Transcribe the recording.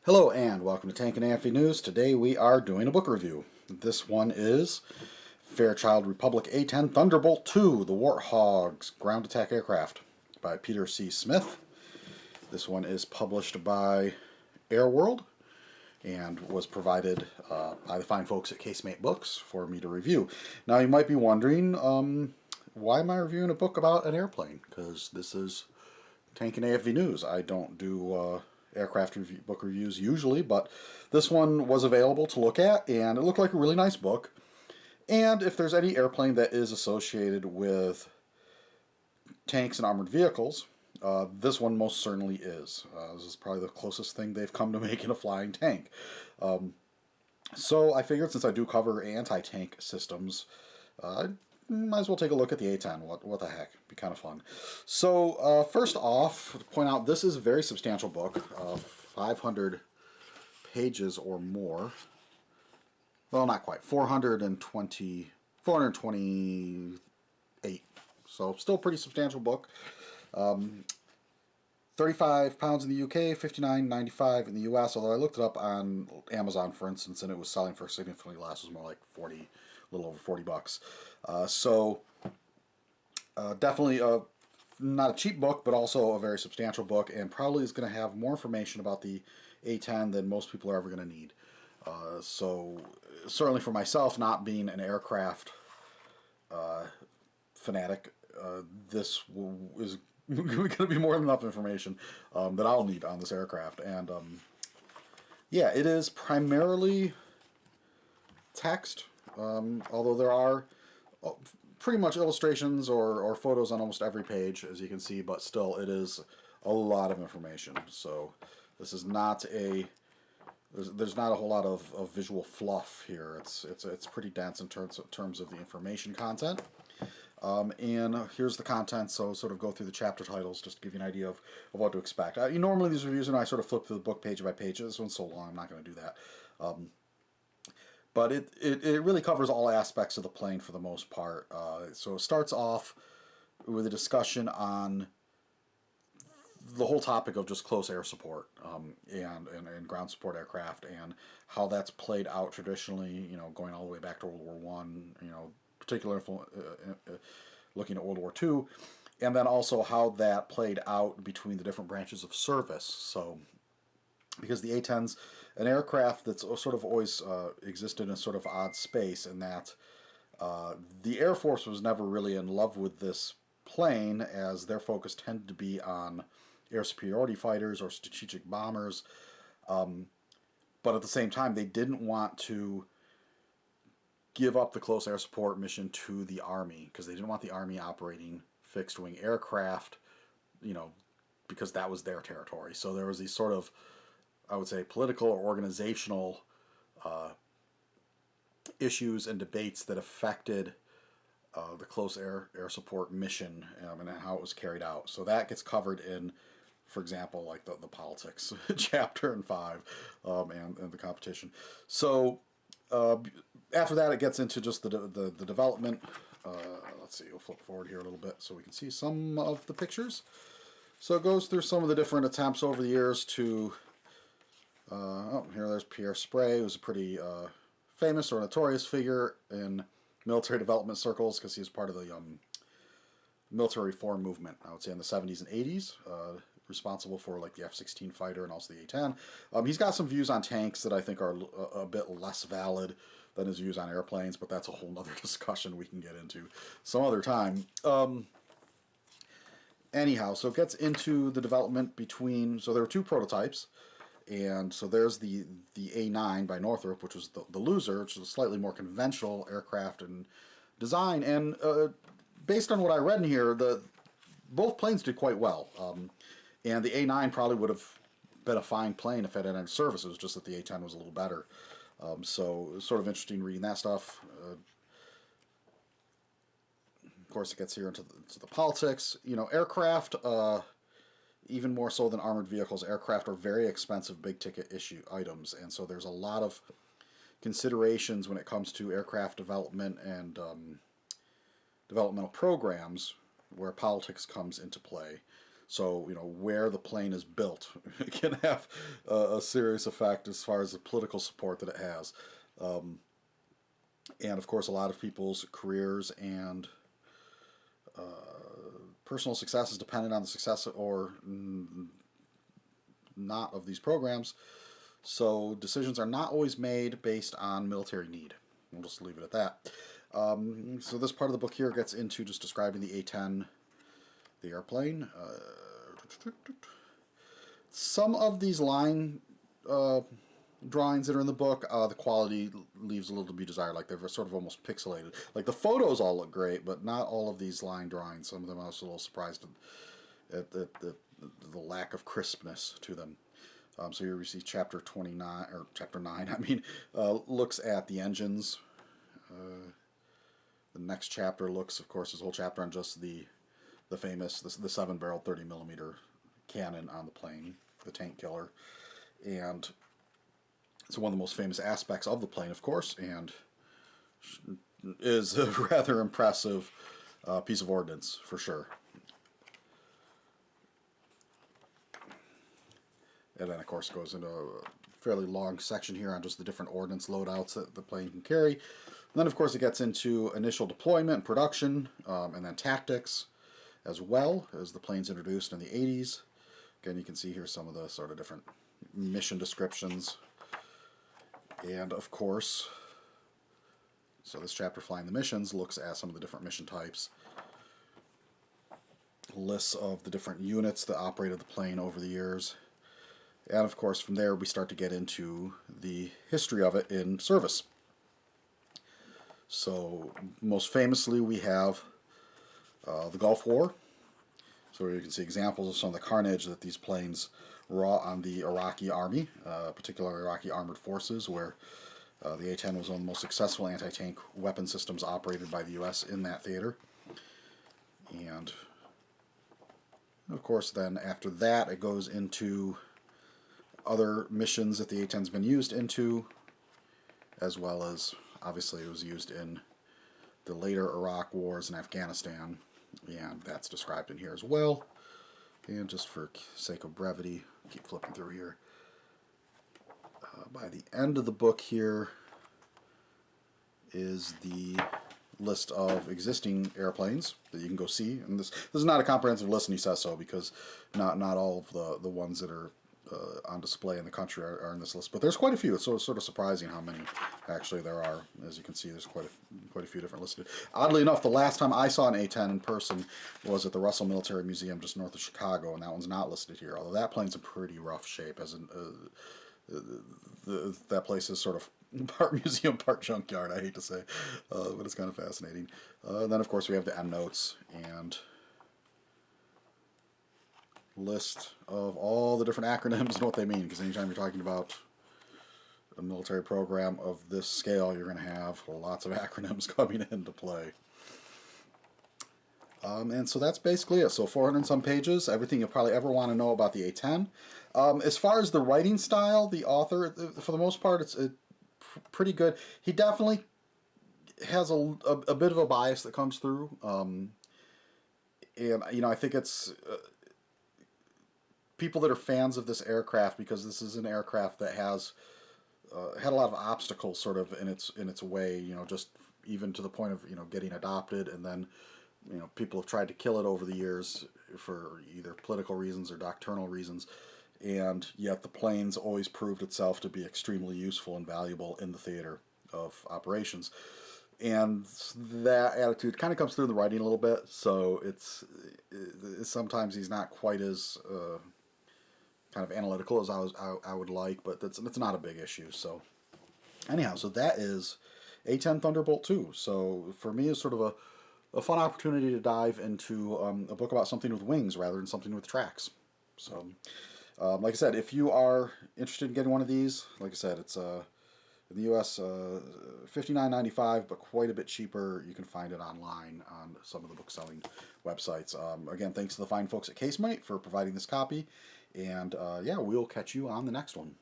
Hello and welcome to Tank and Amphy News. Today we are doing a book review. This one is Fairchild Republic A-10 Thunderbolt 2, the Warthog Ground Attack Aircraft by Peter C. Smith. This one is published by Airworld and was provided by the fine folks at Casemate Books for me to review. Now you might be wondering, why am I reviewing a book about an airplane? Because this is Tank and AFV News. I don't do aircraft book reviews usually, but this one was available to look at, and it looked like a really nice book. And if there's any airplane that is associated with tanks and armored vehicles, this one most certainly is. This is probably the closest thing they've come to making a flying tank. So I figured since I do cover anti-tank systems, might as well take a look at the A-10. What the heck? Be kind of fun. So first off, to point out, this is a very substantial book, 500 pages or more. Well, not quite. 428. So still a pretty substantial book. 35 pounds in the UK, 59.95 in the US. Although I looked it up on Amazon, for instance, and it was selling for significantly less. It was more like 40, a little over 40 bucks. Definitely not a cheap book, but also a very substantial book, and probably is going to have more information about the A-10 than most people are ever going to need. So certainly for myself, not being an aircraft fanatic, this is going to be more than enough information that I'll need on this aircraft. And yeah, it is primarily text, although there are pretty much illustrations or photos on almost every page, as you can see, but still it is a lot of information. So this is not a there's not a whole lot of visual fluff here. It's pretty dense in terms of the information content. And here's the content, so sort of go through the chapter titles just to give you an idea of what to expect. Normally these reviews, I sort of flip through the book page by page. This one's so long, I'm not going to do that. But it really covers all aspects of the plane for the most part. So it starts off with a discussion on the whole topic of just close air support and ground support aircraft, and how that's played out traditionally, going all the way back to World War One, particularly looking at World War II, and then also how that played out between the different branches of service. So because the A-10's an aircraft that's sort of always existed in a sort of odd space, in that the Air Force was never really in love with this plane, as their focus tended to be on air superiority fighters or strategic bombers. But at the same time, they didn't want to give up the close air support mission to the Army, because they didn't want the Army operating fixed-wing aircraft, because that was their territory. So there was these sort of, I would say, political or organizational issues and debates that affected the close air support mission and how it was carried out. So that gets covered in, for example, like the politics chapter in 5 and the competition. So after that, it gets into just the development. Let's see, we'll flip forward here a little bit so we can see some of the pictures. So it goes through some of the different attempts over the years to here there's Pierre Sprey, who's a pretty famous or notorious figure in military development circles, because he was part of the military reform movement, I would say, in the 70s and 80s, responsible for like the F-16 fighter and also the A-10. He's got some views on tanks that I think are a bit less valid than his views on airplanes, but that's a whole other discussion we can get into some other time. Anyhow, so it gets into the development between, so there were two prototypes. And so there's the A-9 by Northrop, which was the loser, which is a slightly more conventional aircraft and design. And based on what I read in here, both planes did quite well. And the A-9 probably would have been a fine plane if it had entered service. It was just that the A-10 was a little better. So it was sort of interesting reading that stuff. Of course, it gets here into the politics. Aircraft, even more so than armored vehicles, aircraft are very expensive, big-ticket items, and so there's a lot of considerations when it comes to aircraft development and developmental programs where politics comes into play. So, you know, where the plane is built can have a serious effect as far as the political support that it has. And of course, a lot of people's careers and personal success is dependent on the success or not of these programs. So decisions are not always made based on military need. We'll just leave it at that. So this part of the book here gets into just describing the A-10, the airplane. Some of these line drawings that are in the book, the quality leaves a little to be desired. Like they're sort of almost pixelated. Like the photos all look great, but not all of these line drawings. Some of them I was a little surprised at the lack of crispness to them. So here we see chapter 29, or chapter 9, I mean, looks at the engines. The next chapter looks, of course, this whole chapter on just the famous, the 7-barrel 30mm cannon on the plane, the tank killer. And it's one of the most famous aspects of the plane, of course, and is a rather impressive piece of ordnance, for sure. And then, of course, it goes into a fairly long section here on just the different ordnance loadouts that the plane can carry. And then, of course, it gets into initial deployment, production, and then tactics, as well as the plane's introduced in the 80s. Again, you can see here some of the sort of different mission descriptions. And, of course, so this chapter, Flying the Missions, looks at some of the different mission types, lists of the different units that operated the plane over the years. And of course, from there we start to get into the history of it in service. So, most famously, we have the Gulf War. So you can see examples of some of the carnage that these planes wrought on the Iraqi army, particularly Iraqi armored forces, where the A-10 was one of the most successful anti-tank weapon systems operated by the U.S. in that theater. And of course, then after that, it goes into other missions that the A-10's been used into, as well as, obviously, it was used in the later Iraq wars and Afghanistan, and that's described in here as well. And just for sake of brevity, keep flipping through here. By the end of the book here is the list of existing airplanes that you can go see. And this is not a comprehensive list, and he says so, because not all of the ones that are on display in the country are in this list, but there's quite a few. It's sort of surprising how many actually there are. As you can see, there's quite a few different listed. Oddly enough, the last time I saw an A-10 in person was at the Russell Military Museum just north of Chicago, and that one's not listed here, although that plane's in pretty rough shape. As in, that place is sort of part museum, part junkyard, I hate to say, but it's kind of fascinating. And then, of course, we have the Endnotes and list of all the different acronyms and what they mean, because anytime you're talking about a military program of this scale, you're going to have lots of acronyms coming into play. And so that's basically it. So 400 and some pages, everything you'll probably ever want to know about the A-10. As far as the writing style, the author, for the most part, it's pretty good. He definitely has a bit of a bias that comes through. And, you know, I think it's people that are fans of this aircraft, because this is an aircraft that has had a lot of obstacles sort of in its way, you know, just even to the point of, you know, getting adopted, and then, you know, people have tried to kill it over the years for either political reasons or doctrinal reasons, and yet the plane's always proved itself to be extremely useful and valuable in the theater of operations. And that attitude kind of comes through in the writing a little bit, so it's sometimes he's not quite as kind of analytical as I would like, but that's not a big issue. So anyhow, so that is A-10 Thunderbolt 2. So for me, it's sort of a fun opportunity to dive into a book about something with wings rather than something with tracks. So like I said, if you are interested in getting one of these, like I said, it's in the U.S. $59.95, but quite a bit cheaper. You can find it online on some of the book-selling websites. Again, thanks to the fine folks at Casemate for providing this copy. And yeah, we'll catch you on the next one.